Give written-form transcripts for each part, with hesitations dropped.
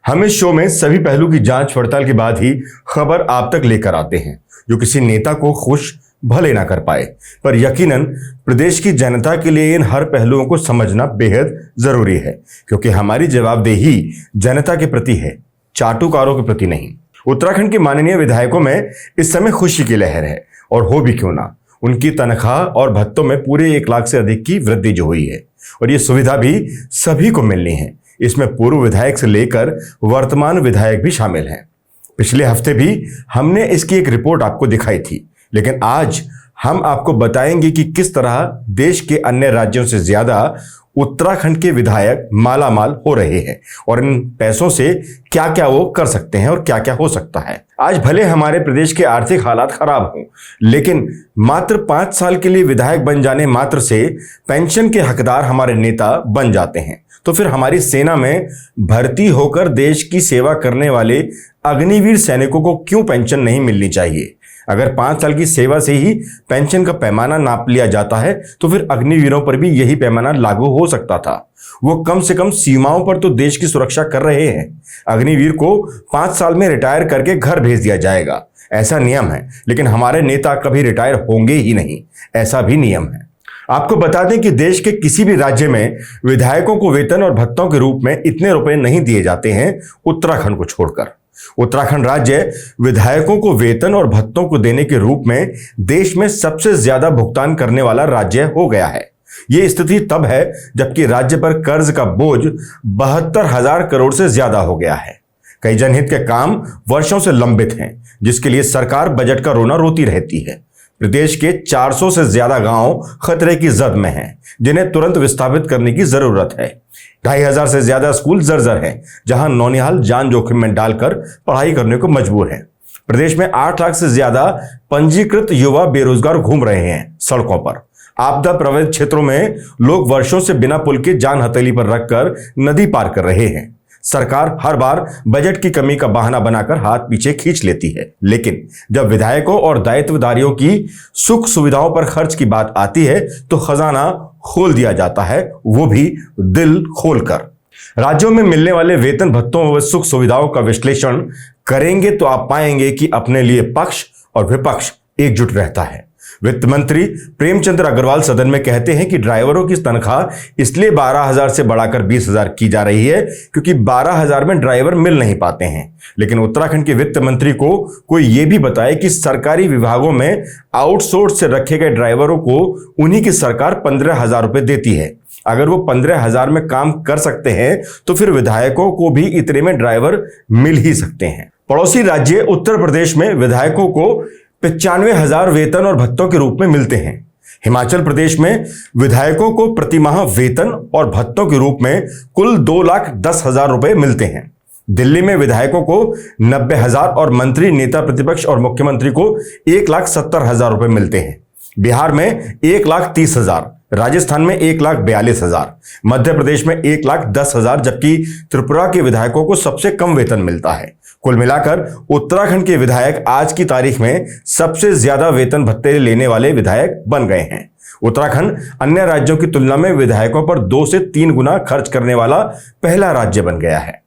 हम इस शो में सभी पहलू की जांच पड़ताल के बाद ही खबर आप तक लेकर आते हैं, जो किसी नेता को खुश भले ना कर पाए, पर यकीनन प्रदेश की जनता के लिए इन हर पहलुओं को समझना बेहद जरूरी है, क्योंकि हमारी जवाबदेही जनता के प्रति है, चाटुकारों के प्रति नहीं। उत्तराखंड के माननीय विधायकों में इस समय खुशी की लहर है, और हो भी क्यों ना, उनकी तनख्वाह और भत्तों में पूरे 1 लाख से अधिक की वृद्धि जो हुई है, और ये सुविधा भी सभी को मिलनी है। इसमें पूर्व विधायक से लेकर वर्तमान विधायक भी शामिल हैं। पिछले हफ्ते भी हमने इसकी एक रिपोर्ट आपको दिखाई थी, लेकिन आज हम आपको बताएंगे कि किस तरह देश के अन्य राज्यों से ज्यादा उत्तराखंड के विधायक मालामाल हो रहे हैं, और इन पैसों से क्या क्या वो कर सकते हैं और क्या क्या हो सकता है। आज भले हमारे प्रदेश के आर्थिक हालात खराब हों, लेकिन मात्र 5 साल के लिए विधायक बन जाने मात्र से पेंशन के हकदार हमारे नेता बन जाते हैं। तो फिर हमारी सेना में भर्ती होकर देश की सेवा करने वाले अग्निवीर सैनिकों को क्यों पेंशन नहीं मिलनी चाहिए? अगर 5 साल की सेवा से ही पेंशन का पैमाना नाप लिया जाता है, तो फिर अग्निवीरों पर भी यही पैमाना लागू हो सकता था। वो कम से कम सीमाओं पर तो देश की सुरक्षा कर रहे हैं। अग्निवीर को 5 साल में रिटायर करके घर भेज दिया जाएगा, ऐसा नियम है, लेकिन हमारे नेता कभी रिटायर होंगे ही नहीं, ऐसा भी नियम है। आपको बता दें कि देश के किसी भी राज्य में विधायकों को वेतन और भत्तों के रूप में इतने रुपए नहीं दिए जाते हैं, उत्तराखंड को छोड़कर। उत्तराखंड राज्य विधायकों को वेतन और भत्तों को देने के रूप में देश में सबसे ज्यादा भुगतान करने वाला राज्य हो गया है। यह स्थिति तब है जबकि राज्य पर कर्ज का बोझ 72,000 करोड़ से ज्यादा हो गया है। कई जनहित के काम वर्षों से लंबित हैं, जिसके लिए सरकार बजट का रोना रोती रहती है। प्रदेश के 400 से ज्यादा गांव खतरे की जद में हैं, जिन्हें तुरंत विस्थापित करने की जरूरत है। 2,500 से ज्यादा स्कूल जर्जर हैं, जहां नौनिहाल जान जोखिम में डालकर पढ़ाई करने को मजबूर है। प्रदेश में 8 लाख से ज्यादा पंजीकृत युवा बेरोजगार घूम रहे हैं सड़कों पर। आपदा प्रभावित क्षेत्रों में लोग वर्षों से बिना पुल के जान हथेली पर रखकर नदी पार कर रहे हैं। सरकार हर बार बजट की कमी का बहाना बनाकर हाथ पीछे खींच लेती है, लेकिन जब विधायकों और दायित्वधारियों की सुख सुविधाओं पर खर्च की बात आती है, तो खजाना खोल दिया जाता है, वो भी दिल खोलकर। राज्यों में मिलने वाले वेतन भत्तों व सुख सुविधाओं का विश्लेषण करेंगे तो आप पाएंगे कि अपने लिए पक्ष और विपक्ष एकजुट रहता है। वित्त मंत्री प्रेमचंद्र अग्रवाल सदन में कहते हैं कि ड्राइवरों की तनख्वाह इसलिए 12,000 से बढ़ाकर 20,000 की जा रही है क्योंकि 12,000 में ड्राइवर मिल नहीं पाते हैं। लेकिन उत्तराखंड के वित्त मंत्री को कोई यह भी बताए कि सरकारी विभागों में आउटसोर्स से रखे गए ड्राइवरों को उन्हीं की सरकार 15,000 रुपए देती है। अगर वो 15,000 में काम कर सकते हैं, तो फिर विधायकों को भी इतने में ड्राइवर मिल ही सकते हैं। पड़ोसी राज्य उत्तर प्रदेश में विधायकों को 95,000 वेतन और भत्तों के रूप में मिलते हैं। हिमाचल प्रदेश में विधायकों को प्रतिमाह वेतन और भत्तों के रूप में कुल 2,10,000 रुपए मिलते हैं। दिल्ली में विधायकों को 90,000 और मंत्री, नेता प्रतिपक्ष और मुख्यमंत्री को 1,70,000 रुपए मिलते हैं। बिहार में 1,30,000, राजस्थान में 1,42,000, मध्य प्रदेश में 1,10,000, जबकि त्रिपुरा के विधायकों को सबसे कम वेतन मिलता है। कुल मिलाकर उत्तराखंड के विधायक आज की तारीख में सबसे ज्यादा वेतन भत्ते लेने वाले विधायक बन गए हैं। उत्तराखंड अन्य राज्यों की तुलना में विधायकों पर 2 से 3 गुना खर्च करने वाला पहला राज्य बन गया है।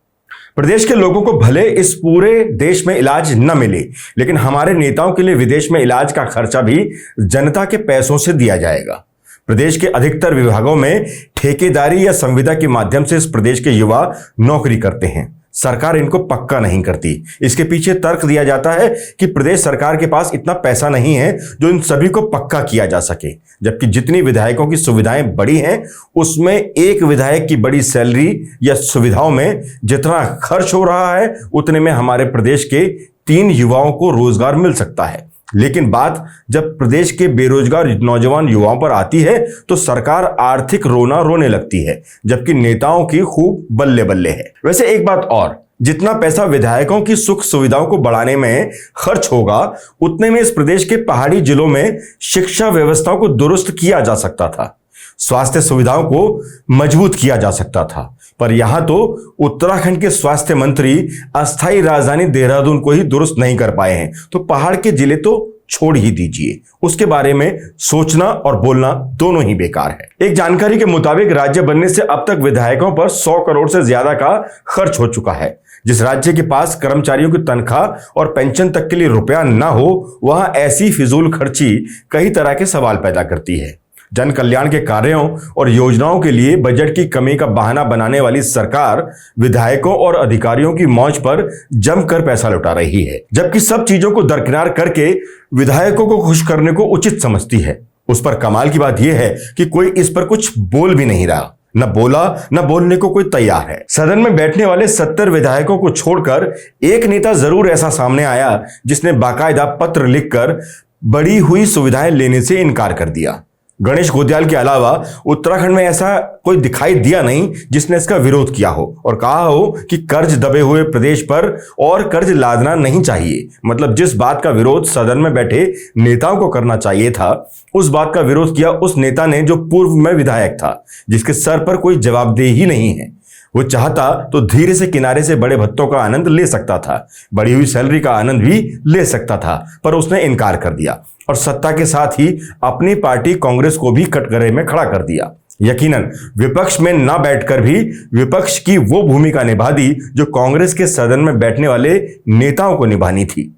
प्रदेश के लोगों को भले इस पूरे देश में इलाज न मिले, लेकिन हमारे नेताओं के लिए विदेश में इलाज का खर्चा भी जनता के पैसों से दिया जाएगा। प्रदेश के अधिकतर विभागों में ठेकेदारी या संविदा के माध्यम से इस प्रदेश के युवा नौकरी करते हैं। सरकार इनको पक्का नहीं करती। इसके पीछे तर्क दिया जाता है कि प्रदेश सरकार के पास इतना पैसा नहीं है जो इन सभी को पक्का किया जा सके, जबकि जितनी विधायकों की सुविधाएं बड़ी हैं, उसमें एक विधायक की बड़ी सैलरी या सुविधाओं में जितना खर्च हो रहा है, उतने में हमारे प्रदेश के 3 युवाओं को रोजगार मिल सकता है। लेकिन बात जब प्रदेश के बेरोजगार नौजवान युवाओं पर आती है, तो सरकार आर्थिक रोना रोने लगती है, जबकि नेताओं की खूब बल्ले बल्ले है। वैसे एक बात और, जितना पैसा विधायकों की सुख सुविधाओं को बढ़ाने में खर्च होगा, उतने में इस प्रदेश के पहाड़ी जिलों में शिक्षा व्यवस्थाओं को दुरुस्त किया जा सकता था, स्वास्थ्य सुविधाओं को मजबूत किया जा सकता था। पर यहां तो उत्तराखंड के स्वास्थ्य मंत्री अस्थायी राजधानी देहरादून को ही दुरुस्त नहीं कर पाए हैं, तो पहाड़ के जिले तो छोड़ ही दीजिए, उसके बारे में सोचना और बोलना दोनों ही बेकार है। एक जानकारी के मुताबिक राज्य बनने से अब तक विधायकों पर 100 करोड़ से ज्यादा का खर्च हो चुका है। जिस राज्य के पास कर्मचारियों की तनख्वाह और पेंशन तक के लिए रुपया ना हो, वहां ऐसी फिजूल खर्ची कई तरह के सवाल पैदा करती है। जन कल्याण के कार्यों और योजनाओं के लिए बजट की कमी का बहाना बनाने वाली सरकार विधायकों और अधिकारियों की मौज पर जमकर पैसा लुटा रही है, जबकि सब चीजों को दरकिनार करके विधायकों को खुश करने को उचित समझती है। उस पर कमाल की बात यह है कि कोई इस पर कुछ बोल भी नहीं रहा, न बोला न बोलने को कोई तैयार है। सदन में बैठने वाले 70 विधायकों को छोड़कर एक नेता जरूर ऐसा सामने आया जिसने बाकायदा पत्र लिखकर बढ़ी हुई सुविधाएं लेने से इनकार कर दिया। गणेश गोदियाल के अलावा उत्तराखंड में ऐसा कोई दिखाई दिया नहीं जिसने इसका विरोध किया हो और कहा हो कि कर्ज दबे हुए प्रदेश पर और कर्ज लादना नहीं चाहिए। मतलब जिस बात का विरोध सदन में बैठे नेताओं को करना चाहिए था, उस बात का विरोध किया उस नेता ने जो पूर्व में विधायक था, जिसके सर पर कोई जवाबदेही नहीं है। वो चाहता तो धीरे से किनारे से बड़े भत्तों का आनंद ले सकता था, बढ़ी हुई सैलरी का आनंद भी ले सकता था, पर उसने इनकार कर दिया और सत्ता के साथ ही अपनी पार्टी कांग्रेस को भी कटघरे में खड़ा कर दिया। यकीनन विपक्ष में न बैठकर भी विपक्ष की वो भूमिका निभा दी जो कांग्रेस के सदन में बैठने वाले नेताओं को निभानी थी।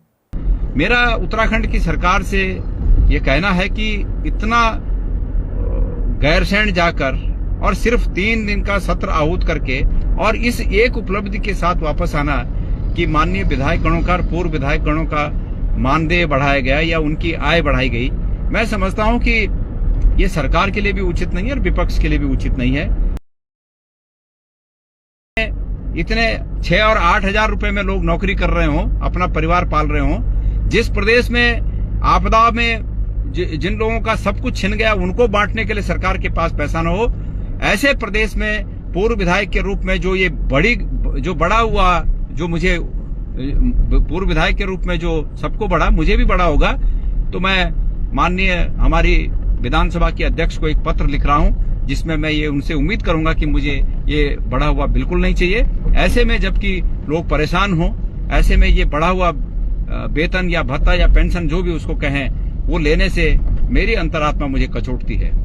मेरा उत्तराखंड की सरकार से ये कहना है कि इतना गैरसैंण जाकर और सिर्फ 3 दिन का सत्र आहूत करके और इस एक उपलब्धि के साथ वापस आना कि माननीय विधायक गणों का, पूर्व विधायक गणों का मानदेय बढ़ाया गया या उनकी आय बढ़ाई गई, मैं समझता हूं कि ये सरकार के लिए भी उचित नहीं है और विपक्ष के लिए भी उचित नहीं है। इतने 6 और 8 हजार रुपए में लोग नौकरी कर रहे हों, अपना परिवार पाल रहे हों, जिस प्रदेश में आपदा में जिन लोगों का सब कुछ छिन गया उनको बांटने के लिए सरकार के पास पैसा न हो, ऐसे प्रदेश में पूर्व विधायक के रूप में जो बड़ा हुआ, जो मुझे पूर्व विधायक के रूप में जो सबको बड़ा, मुझे भी बड़ा होगा, तो मैं माननीय हमारी विधानसभा के अध्यक्ष को एक पत्र लिख रहा हूं जिसमें मैं ये उनसे उम्मीद करूंगा कि मुझे ये बढ़ा हुआ बिल्कुल नहीं चाहिए। ऐसे में जबकि लोग परेशान हों, ऐसे में ये बढ़ा हुआ वेतन या भत्ता या पेंशन जो भी उसको कहें, वो लेने से मेरी अंतरात्मा मुझे कचोटती है।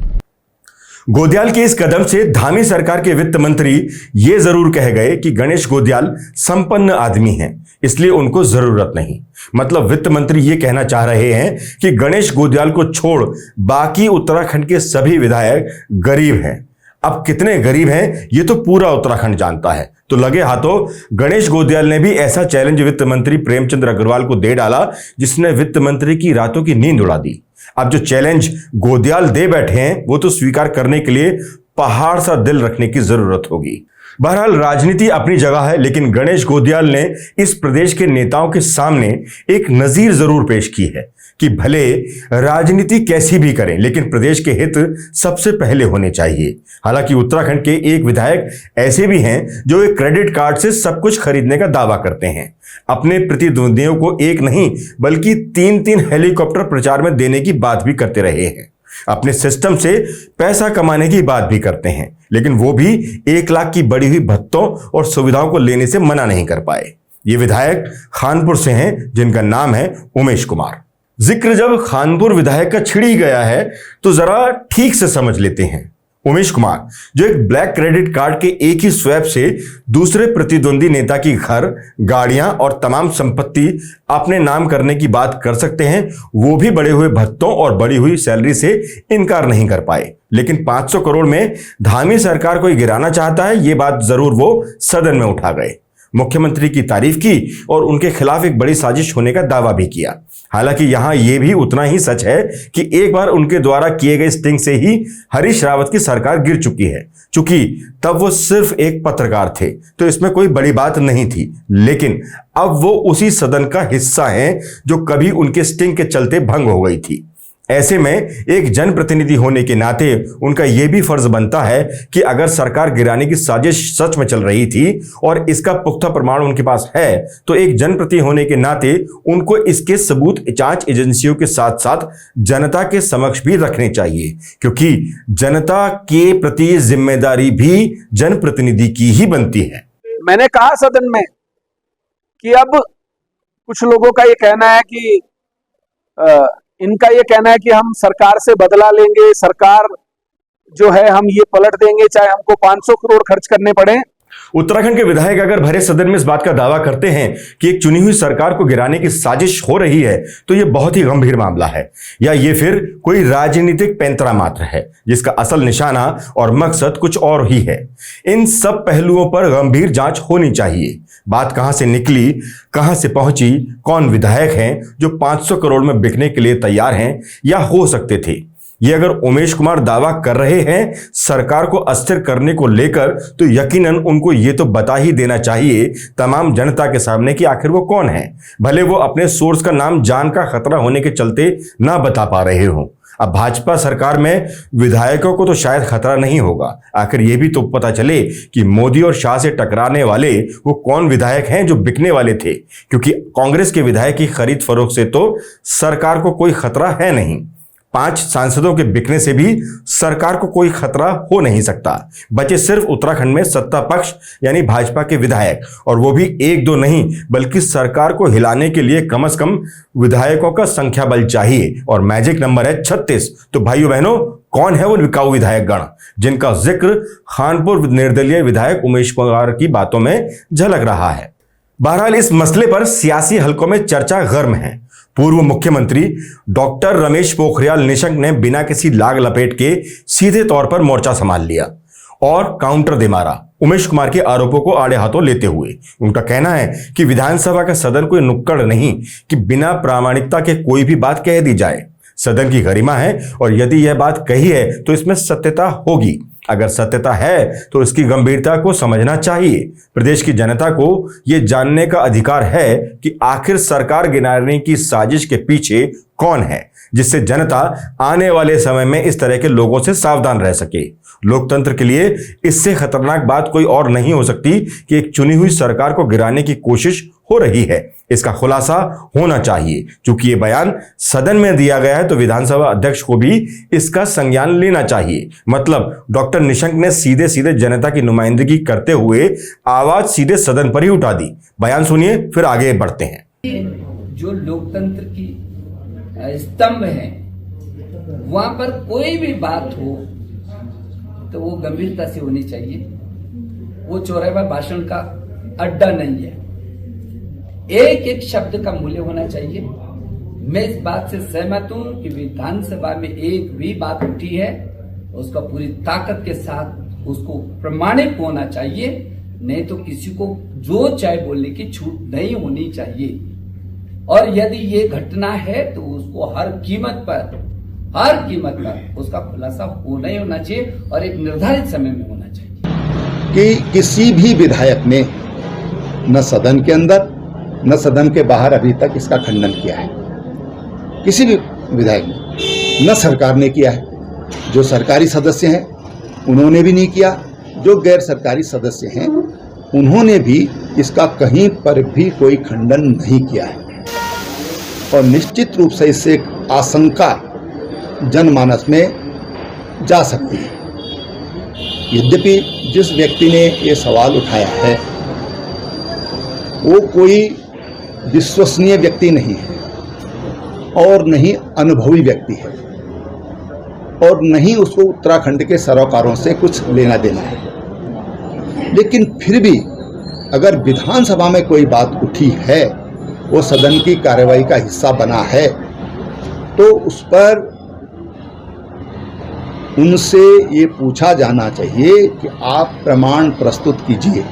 गोदियाल के इस कदम से धामी सरकार के वित्त मंत्री ये जरूर कह गए कि गणेश गोदियाल संपन्न आदमी हैं, इसलिए उनको जरूरत नहीं। मतलब वित्त मंत्री ये कहना चाह रहे हैं कि गणेश गोदियाल को छोड़ बाकी उत्तराखंड के सभी विधायक गरीब हैं। अब कितने गरीब हैं ये तो पूरा उत्तराखंड जानता है। तो लगे हाथों गणेश गोदियाल ने भी ऐसा चैलेंज वित्त मंत्री प्रेमचंद अग्रवाल को दे डाला जिसने वित्त मंत्री की रातों की नींद उड़ा दी। अब जो चैलेंज गोदियाल दे बैठे हैं वो तो स्वीकार करने के लिए पहाड़ सा दिल रखने की जरूरत होगी। बहरहाल राजनीति अपनी जगह है, लेकिन गणेश गोदियाल ने इस प्रदेश के नेताओं के सामने एक नजीर जरूर पेश की है कि भले राजनीति कैसी भी करें, लेकिन प्रदेश के हित सबसे पहले होने चाहिए। हालांकि उत्तराखंड के एक विधायक ऐसे भी हैं जो एक क्रेडिट कार्ड से सब कुछ खरीदने का दावा करते हैं। अपने प्रतिद्वंदियों को एक नहीं बल्कि 3-3 हेलीकॉप्टर प्रचार में देने की बात भी करते रहे हैं। अपने सिस्टम से पैसा कमाने की बात भी करते हैं, लेकिन वो भी 1 लाख की बढ़ी हुई भत्तों और सुविधाओं को लेने से मना नहीं कर पाए। ये विधायक खानपुर से हैं जिनका नाम है उमेश कुमार। जिक्र जब खानपुर विधायक का छिड़ ही गया है तो जरा ठीक से समझ लेते हैं। उमेश कुमार जो एक ब्लैक क्रेडिट कार्ड के एक ही स्वैप से दूसरे प्रतिद्वंदी नेता की घर, गाड़ियां और तमाम संपत्ति अपने नाम करने की बात कर सकते हैं, वो भी बढ़े हुए भत्तों और बढ़ी हुई सैलरी से इनकार नहीं कर पाए। लेकिन 500 करोड़ में धामी सरकार को गिराना चाहता है, ये बात जरूर वो सदन में उठा गए। मुख्यमंत्री की तारीफ की और उनके खिलाफ एक बड़ी साजिश होने का दावा भी किया। हालांकि यहां यह भी उतना ही सच है कि एक बार उनके द्वारा किए गए स्टिंग से ही हरीश रावत की सरकार गिर चुकी है। चूंकि तब वो सिर्फ एक पत्रकार थे तो इसमें कोई बड़ी बात नहीं थी, लेकिन अब वो उसी सदन का हिस्सा हैं जो कभी उनके स्टिंग के चलते भंग हो गई थी। ऐसे में एक जनप्रतिनिधि होने के नाते उनका यह भी फर्ज बनता है कि अगर सरकार गिराने की साजिश सच में चल रही थी और इसका पुख्ता प्रमाण उनके पास है, तो एक जनप्रतिनिधि होने के नाते उनको इसके सबूत जांच एजेंसियों के साथ साथ जनता के समक्ष भी रखने चाहिए, क्योंकि जनता के प्रति जिम्मेदारी भी जनप्रतिनिधि की ही बनती है। मैंने कहा सदन में कि अब कुछ लोगों का ये कहना है कि इनका ये कहना है कि हम सरकार से बदला लेंगे, सरकार जो है हम ये पलट देंगे चाहे हमको 500 करोड़ खर्च करने पड़े। उत्तराखंड के विधायक अगर भरे सदन में इस बात का दावा करते हैं कि एक चुनी हुई सरकार को गिराने की साजिश हो रही है तो यह बहुत ही गंभीर मामला है, या ये फिर कोई राजनीतिक पैंतरा मात्र है जिसका असल निशाना और मकसद कुछ और ही है। इन सब पहलुओं पर गंभीर जांच होनी चाहिए। बात कहां से निकली, कहां से पहुंची, कौन विधायक हैं जो 500 करोड़ में बिकने के लिए तैयार हैं या हो सकते थे। ये अगर उमेश कुमार दावा कर रहे हैं सरकार को अस्थिर करने को लेकर, तो यकीनन उनको ये तो बता ही देना चाहिए तमाम जनता के सामने कि आखिर वो कौन है, भले वो अपने सोर्स का नाम जान का खतरा होने के चलते ना बता पा रहे हो। अब भाजपा सरकार में विधायकों को तो शायद खतरा नहीं होगा, आखिर ये भी तो पता चले कि मोदी और शाह से टकराने वाले वो कौन विधायक हैं जो बिकने वाले थे, क्योंकि कांग्रेस के विधायक की खरीद फरोख्त से तो सरकार को कोई खतरा है नहीं। 5 सांसदों के बिकने से भी सरकार को कोई खतरा हो नहीं सकता। बचे सिर्फ उत्तराखंड में सत्ता पक्ष यानी भाजपा के विधायक, और वो भी 1-2 नहीं बल्कि सरकार को हिलाने के लिए कम से कम विधायकों का संख्या बल चाहिए, और मैजिक नंबर है 36। तो भाइयों बहनों, कौन है वो बिकाऊ विधायक गण जिनका जिक्र खानपुर निर्दलीय विधायक उमेश कुमार की बातों में झलक रहा है। बहरहाल इस मसले पर सियासी हलकों में चर्चा गर्म है। पूर्व मुख्यमंत्री डॉक्टर रमेश पोखरियाल निशंक ने बिना किसी लाग लपेट के सीधे तौर पर मोर्चा संभाल लिया और काउंटर दे मारा उमेश कुमार के आरोपों को आड़े हाथों लेते हुए। उनका कहना है कि विधानसभा का सदन कोई नुक्कड़ नहीं कि बिना प्रामाणिकता के कोई भी बात कह दी जाए। सदन की गरिमा है और यदि यह बात कही है तो इसमें सत्यता होगी। अगर सत्यता है तो इसकी गंभीरता को समझना चाहिए। प्रदेश की जनता को यह जानने का अधिकार है कि आखिर सरकार गिराने की साजिश के पीछे कौन है, जिससे जनता आने वाले समय में इस तरह के लोगों से सावधान रह सके। लोकतंत्र के लिए इससे खतरनाक बात कोई और नहीं हो सकती कि एक चुनी हुई सरकार को गिराने की कोशिश हो रही है। इसका खुलासा होना चाहिए। चूंकि ये बयान सदन में दिया गया है तो विधानसभा अध्यक्ष को भी इसका संज्ञान लेना चाहिए। मतलब डॉक्टर निशंक ने सीधे सीधे जनता की नुमाइंदगी करते हुए आवाज सीधे सदन पर ही उठा दी। बयान सुनिए, फिर आगे बढ़ते हैं। जो लोकतंत्र की स्तंभ है, वहां पर कोई भी बात हो तो वो गंभीरता से होनी चाहिए। वो चौराहा भाषण का अड्डा नहीं है। एक एक शब्द का मूल्य होना चाहिए। मैं इस बात से सहमत हूं कि विधानसभा में एक भी बात उठी है उसका पूरी ताकत के साथ उसको प्रमाणित होना चाहिए, नहीं तो किसी को जो चाहे बोलने की छूट नहीं होनी चाहिए। और यदि ये घटना है तो उसको हर कीमत पर उसका खुलासा होना ही होना चाहिए और एक निर्धारित समय में होना चाहिए। कि किसी भी विधायक ने न सदन के अंदर न सदन के बाहर अभी तक इसका खंडन किया है। किसी भी विधायक ने, न सरकार ने किया है। जो सरकारी सदस्य हैं उन्होंने भी नहीं किया, जो गैर सरकारी सदस्य हैं उन्होंने भी इसका कहीं पर भी कोई खंडन नहीं किया है। और निश्चित रूप से इससे एक आशंका जनमानस में जा सकती है। यद्यपि जिस व्यक्ति ने ये सवाल उठाया है वो कोई विश्वसनीय व्यक्ति नहीं है और नहीं अनुभवी व्यक्ति है और नहीं उसको उत्तराखंड के सरोकारों से कुछ लेना देना है। लेकिन फिर भी अगर विधानसभा में कोई बात उठी है, वो सदन की कार्यवाही का हिस्सा बना है, तो उस पर उनसे ये पूछा जाना चाहिए कि आप प्रमाण प्रस्तुत कीजिए।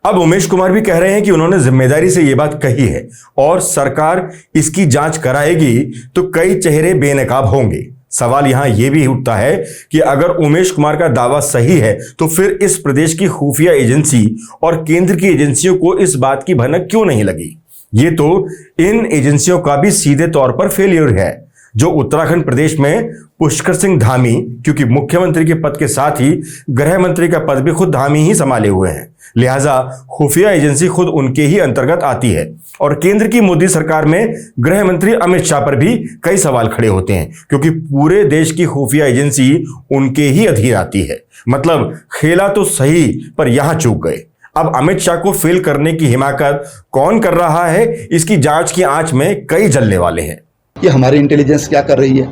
अब उमेश कुमार भी कह रहे हैं कि उन्होंने जिम्मेदारी से ये बात कही है और सरकार इसकी जांच कराएगी तो कई चेहरे बेनकाब होंगे। सवाल यहां यह भी उठता है कि अगर उमेश कुमार का दावा सही है तो फिर इस प्रदेश की खुफिया एजेंसी और केंद्र की एजेंसियों को इस बात की भनक क्यों नहीं लगी। ये तो इन एजेंसियों का भी सीधे तौर पर फेलियर है। जो उत्तराखंड प्रदेश में पुष्कर सिंह धामी, क्योंकि मुख्यमंत्री के पद के साथ ही गृह मंत्री का पद भी खुद धामी ही संभाले हुए हैं, लिहाजा खुफिया एजेंसी खुद उनके ही अंतर्गत आती है। और केंद्र की मोदी सरकार में गृह मंत्री अमित शाह पर भी कई सवाल खड़े होते हैं, क्योंकि पूरे देश की खुफिया एजेंसी उनके ही अधीन आती है। मतलब खेला तो सही पर यहां चूक गए। अब अमित शाह को फेल करने की हिमाकत कौन कर रहा है, इसकी जांच की आंच में कई जलने वाले हैं। कि हमारी इंटेलिजेंस क्या कर रही है,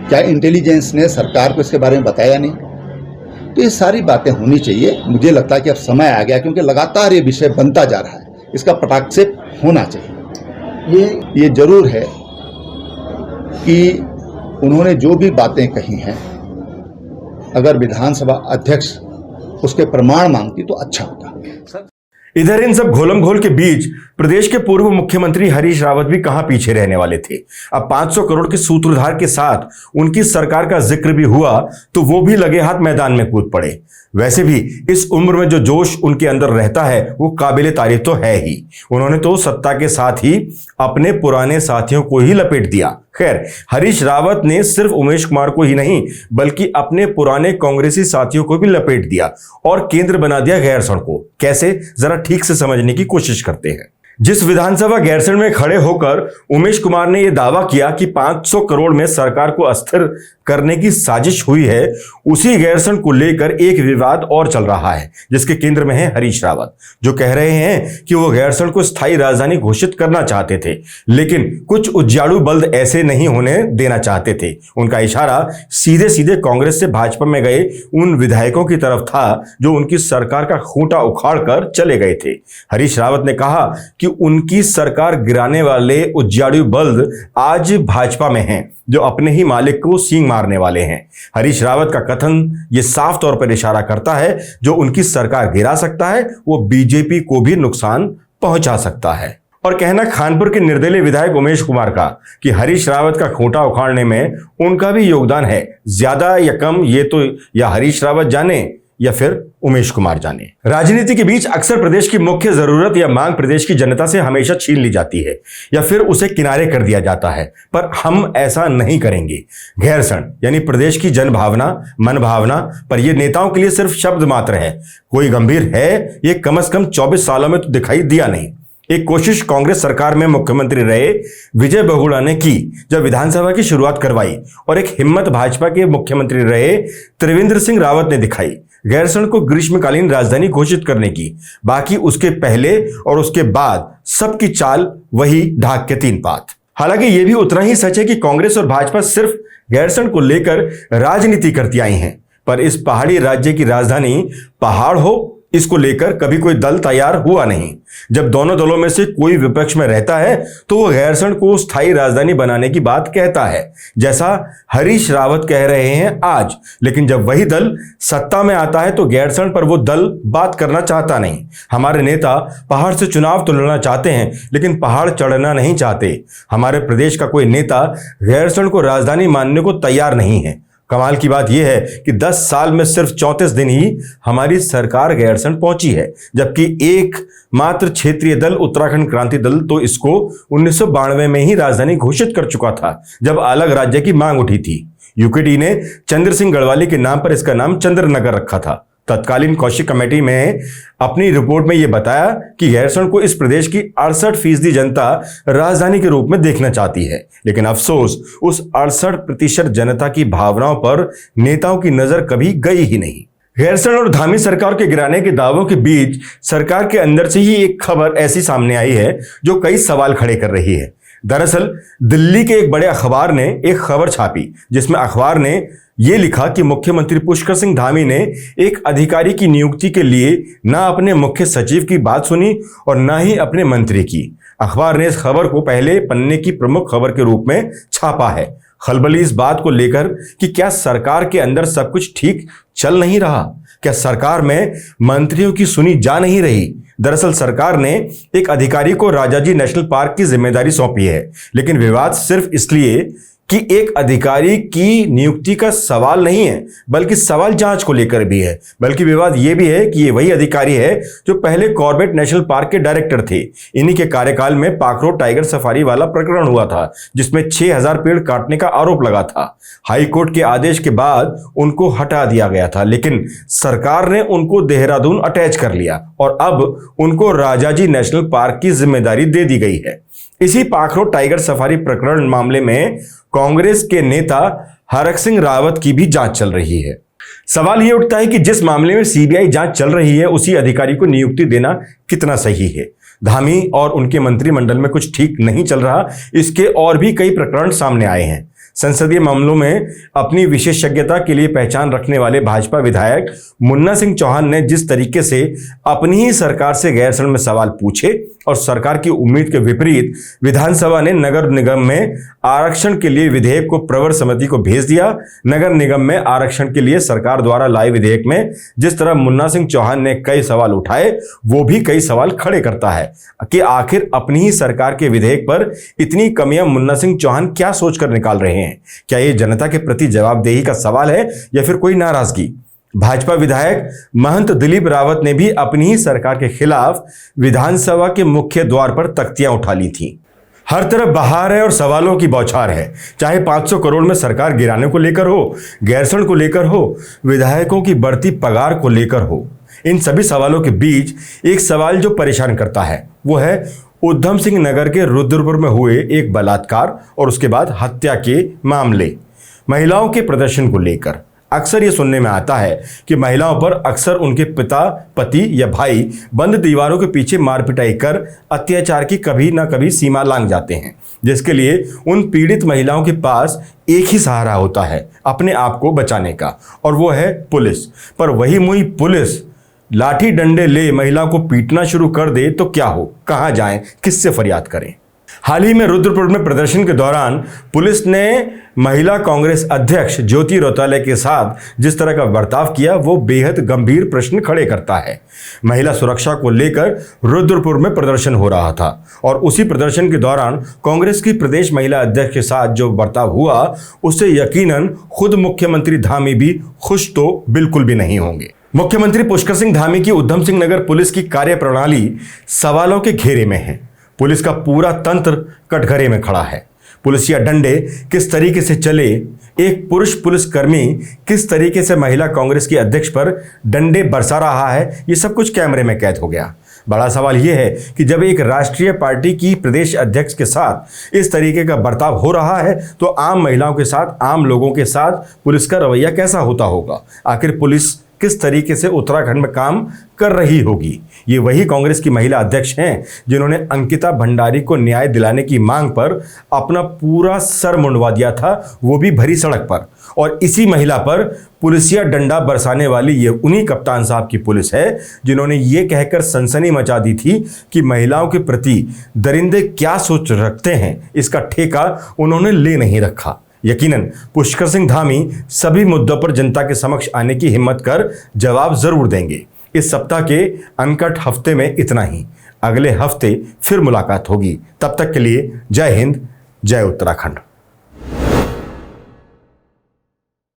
क्या इंटेलिजेंस ने सरकार को इसके बारे में बताया नहीं। तो ये सारी बातें होनी चाहिए। मुझे लगता है कि अब समय आ गया, क्योंकि लगातार ये विषय बनता जा रहा है, इसका पटाक्षेप होना चाहिए। ये जरूर है कि उन्होंने जो भी बातें कही हैं, अगर विधानसभा अध्यक्ष उसके प्रमाण मांगती तो अच्छा होता। इधर इन सब घोलम घोल के बीच प्रदेश के पूर्व मुख्यमंत्री हरीश रावत भी कहां पीछे रहने वाले थे। अब 500 करोड़ के सूत्रधार के साथ उनकी सरकार का जिक्र भी हुआ तो वो भी लगे हाथ मैदान में कूद पड़े। वैसे भी इस उम्र में जो जोश उनके अंदर रहता है वो काबिले तारीफ तो है ही। उन्होंने तो सत्ता के साथ ही अपने पुराने साथियों को ही लपेट दिया। खैर, हरीश रावत ने सिर्फ उमेश कुमार को ही नहीं बल्कि अपने पुराने कांग्रेसी साथियों को भी लपेट दिया और केंद्र बना दिया गैरसैंण को। कैसे, जरा ठीक से समझने की कोशिश करते हैं। जिस विधानसभा गैरसैंण में खड़े होकर उमेश कुमार ने यह दावा किया कि 500 करोड़ में सरकार को अस्थिर करने की साजिश हुई है, उसी गैरसैंण को लेकर एक विवाद और चल रहा है, जिसके केंद्र में है हरीश रावत, जो कह रहे हैं कि वो गैरसैंण को स्थायी राजधानी घोषित करना चाहते थे, लेकिन कुछ उज्जाड़ू बल्द ऐसे नहीं होने देना चाहते थे। उनका इशारा सीधे सीधे कांग्रेस से भाजपा में गए उन विधायकों की तरफ था जो उनकी सरकार का खूंटा उखाड़ कर चले गए थे। हरीश रावत ने कहा कि उनकी सरकार गिराने वाले उज्जाड़ू बल्द आज भाजपा में हैं, जो अपने ही मालिक को सींग मारने वाले हैं। हरीश रावत का कथन ये साफ तौर पर इशारा करता है जो उनकी सरकार गिरा सकता है वो बीजेपी को भी नुकसान पहुंचा सकता है। और कहना खानपुर के निर्दलीय विधायक उमेश कुमार का कि हरीश रावत का खूंटा उखाड़ने में उनका भी योगदान है, ज्यादा या कम ये तो या हरीश रावत जाने या फिर उमेश कुमार जाने। राजनीति के बीच अक्सर प्रदेश की मुख्य जरूरत या मांग प्रदेश की जनता से हमेशा छीन ली जाती है या फिर उसे किनारे कर दिया जाता है, पर हम ऐसा नहीं करेंगे। गैरसैंण यानी प्रदेश की जन भावना, मन भावना, पर यह नेताओं के लिए सिर्फ शब्द मात्र है। कोई गंभीर है ये कम से कम 24 सालों में तो दिखाई दिया नहीं। एक कोशिश कांग्रेस सरकार में मुख्यमंत्री रहे विजय बहुगुणा ने की जब विधानसभा की शुरुआत करवाई, और एक हिम्मत भाजपा के मुख्यमंत्री रहे त्रिवेंद्र सिंह रावत ने दिखाई गैरसैंण को ग्रीष्मकालीन राजधानी घोषित करने की। बाकी उसके पहले और उसके बाद सबकी चाल वही ढाक के 3 पात। हालांकि यह भी उतना ही सच है कि कांग्रेस और भाजपा सिर्फ गैरसैंण को लेकर राजनीति करती आई हैं, पर इस पहाड़ी राज्य की राजधानी पहाड़ हो इसको लेकर कभी कोई दल तैयार हुआ नहीं। जब दोनों दलों में से कोई विपक्ष में रहता है तो वो गैरसैंण को स्थायी राजधानी बनाने की बात कहता है, जैसा हरीश रावत कह रहे हैं आज। लेकिन जब वही दल सत्ता में आता है तो गैरसैंण पर वो दल बात करना चाहता नहीं। हमारे नेता पहाड़ से चुनाव तो लड़ना चाहते हैं लेकिन पहाड़ चढ़ना नहीं चाहते। हमारे प्रदेश का कोई नेता गैरसैंण को राजधानी मानने को तैयार नहीं है। कमाल की बात यह है कि 10 साल में सिर्फ 34 दिन ही हमारी सरकार गैरसैंण पहुंची है, जबकि एक मात्र क्षेत्रीय दल उत्तराखंड क्रांति दल तो इसको 1992 में ही राजधानी घोषित कर चुका था, जब अलग राज्य की मांग उठी थी। यूकेडी ने चंद्र सिंह गढ़वाली के नाम पर इसका नाम चंद्रनगर रखा था। तत्कालीन कौशिक कमेटी में अपनी रिपोर्ट में यह बताया कि गैरसैंण को इस प्रदेश की 68% जनता राजधानी के रूप में देखना चाहती है, लेकिन अफसोस उस 68% जनता की भावनाओं पर नेताओं की नजर कभी गई ही नहीं। गैरसैंण और धामी सरकार के गिराने के दावों के बीच सरकार के अंदर से ही एक खबर ऐसी सामने आई है जो कई सवाल खड़े कर रही है। दरअसल दिल्ली के एक बड़े अखबार ने एक खबर छापी जिसमें अखबार ने यह लिखा कि मुख्यमंत्री पुष्कर सिंह धामी ने एक अधिकारी की नियुक्ति के लिए ना अपने मुख्य सचिव की बात सुनी और ना ही अपने मंत्री की। अखबार ने इस खबर को पहले पन्ने की प्रमुख खबर के रूप में छापा है। खलबली इस बात को लेकर कि क्या सरकार के अंदर सब कुछ ठीक चल नहीं रहा, क्या सरकार में मंत्रियों की सुनी जा नहीं रही। दरअसल सरकार ने एक अधिकारी को राजाजी नेशनल पार्क की जिम्मेदारी सौंपी है, लेकिन विवाद सिर्फ इसलिए कि एक अधिकारी की नियुक्ति का सवाल नहीं है, बल्कि सवाल जांच को लेकर भी है। बल्कि विवाद यह भी है कि ये वही अधिकारी है जो पहले कॉर्बेट नेशनल पार्क के डायरेक्टर थे। इन्हीं के कार्यकाल में पाखरो टाइगर सफारी वाला प्रकरण हुआ था जिसमें 6000 पेड़ काटने का आरोप लगा था। हाईकोर्ट के आदेश के बाद उनको हटा दिया गया था, लेकिन सरकार ने उनको देहरादून अटैच कर लिया और अब उनको राजाजी नेशनल पार्क की जिम्मेदारी दे दी गई है। इसी पाखरो टाइगर सफारी प्रकरण मामले में कांग्रेस के नेता हरक सिंह रावत की भी जांच चल रही है। सवाल यह उठता है कि जिस मामले में सीबीआई जांच चल रही है उसी अधिकारी को नियुक्ति देना कितना सही है। धामी और उनके मंत्रिमंडल में कुछ ठीक नहीं चल रहा, इसके और भी कई प्रकरण सामने आए हैं। संसदीय मामलों में अपनी विशेषज्ञता के लिए पहचान रखने वाले भाजपा विधायक मुन्ना सिंह चौहान ने जिस तरीके से अपनी ही सरकार से गैरसैंण में सवाल पूछे और सरकार की उम्मीद के विपरीत विधानसभा ने नगर निगम में आरक्षण के लिए विधेयक को प्रवर समिति को भेज दिया। नगर निगम में आरक्षण के लिए सरकार द्वारा लाए विधेयक में जिस तरह मुन्ना सिंह चौहान ने कई सवाल उठाए, वो भी कई सवाल खड़े करता है कि आखिर अपनी ही सरकार के विधेयक पर इतनी कमियां मुन्ना सिंह चौहान क्या सोचकर निकाल रहे हैं। क्या ये जनता के प्रति जवाबदेही का सवाल है या फिर कोई नाराजगी? भाजपा विधायक महंत दिलीप रावत ने भी अपनी ही सरकार के खिलाफ विधानसभा के मुख्य द्वार पर तख्तियां उठा ली थी। हर तरफ बहार है और सवालों की बौछार है, चाहे 500 करोड़ में सरकार गिराने को लेकर हो, गैरसैंण को लेकर हो, विधायकों की बढ़ती पगार को लेकर हो। इन सभी सवालों के बीच एक सवाल जो परेशान करता है वो है उधम सिंह नगर के रुद्रपुर में हुए एक बलात्कार और उसके बाद हत्या के मामले। महिलाओं के प्रदर्शन को लेकर अक्सर ये सुनने में आता है कि महिलाओं पर अक्सर उनके पिता, पति या भाई बंद दीवारों के पीछे मार पिटाई कर अत्याचार की कभी ना कभी सीमा लांघ जाते हैं, जिसके लिए उन पीड़ित महिलाओं के पास एक ही सहारा होता है अपने आप को बचाने का, और वो है पुलिस। पर वही मुई पुलिस लाठी डंडे ले महिलाओं को पीटना शुरू कर दे तो क्या हो, कहां जाएं, किससे फरियाद करें। हाल ही में रुद्रपुर में प्रदर्शन के दौरान पुलिस ने महिला कांग्रेस अध्यक्ष ज्योति रौतेला के साथ जिस तरह का बर्ताव किया वो बेहद गंभीर प्रश्न खड़े करता है। महिला सुरक्षा को लेकर रुद्रपुर में प्रदर्शन हो रहा था और उसी प्रदर्शन के दौरान कांग्रेस की प्रदेश महिला अध्यक्ष के साथ जो बर्ताव हुआ उससे यकीनन खुद मुख्यमंत्री धामी भी खुश तो बिल्कुल भी नहीं होंगे। मुख्यमंत्री पुष्कर सिंह धामी की उधम सिंह नगर पुलिस की कार्यप्रणाली सवालों के घेरे में है। पुलिस का पूरा तंत्र कटघरे में खड़ा है। पुलिसिया डंडे किस तरीके से चले, एक पुरुष पुलिसकर्मी किस तरीके से महिला कांग्रेस की अध्यक्ष पर डंडे बरसा रहा है, ये सब कुछ कैमरे में कैद हो गया। बड़ा सवाल यह है कि जब एक राष्ट्रीय पार्टी की प्रदेश अध्यक्ष के साथ इस तरीके का बर्ताव हो रहा है तो आम महिलाओं के साथ, आम लोगों के साथ पुलिस का रवैया कैसा होता होगा। आखिर पुलिस किस तरीके से उत्तराखंड में काम कर रही होगी। ये वही कांग्रेस की महिला अध्यक्ष हैं जिन्होंने अंकिता भंडारी को न्याय दिलाने की मांग पर अपना पूरा सर मुंडवा दिया था, वो भी भरी सड़क पर। और इसी महिला पर पुलिसिया डंडा बरसाने वाली ये उन्हीं कप्तान साहब की पुलिस है जिन्होंने ये कहकर सनसनी मचा दी थी कि महिलाओं के प्रति दरिंदे क्या सोच रखते हैं, इसका ठेका उन्होंने ले नहीं रखा। यकीनन पुष्कर सिंह धामी सभी मुद्दों पर जनता के समक्ष आने की हिम्मत कर जवाब जरूर देंगे। इस सप्ताह के अनकट हफ्ते में इतना ही। अगले हफ्ते फिर मुलाकात होगी। तब तक के लिए जय हिंद, जय उत्तराखंड।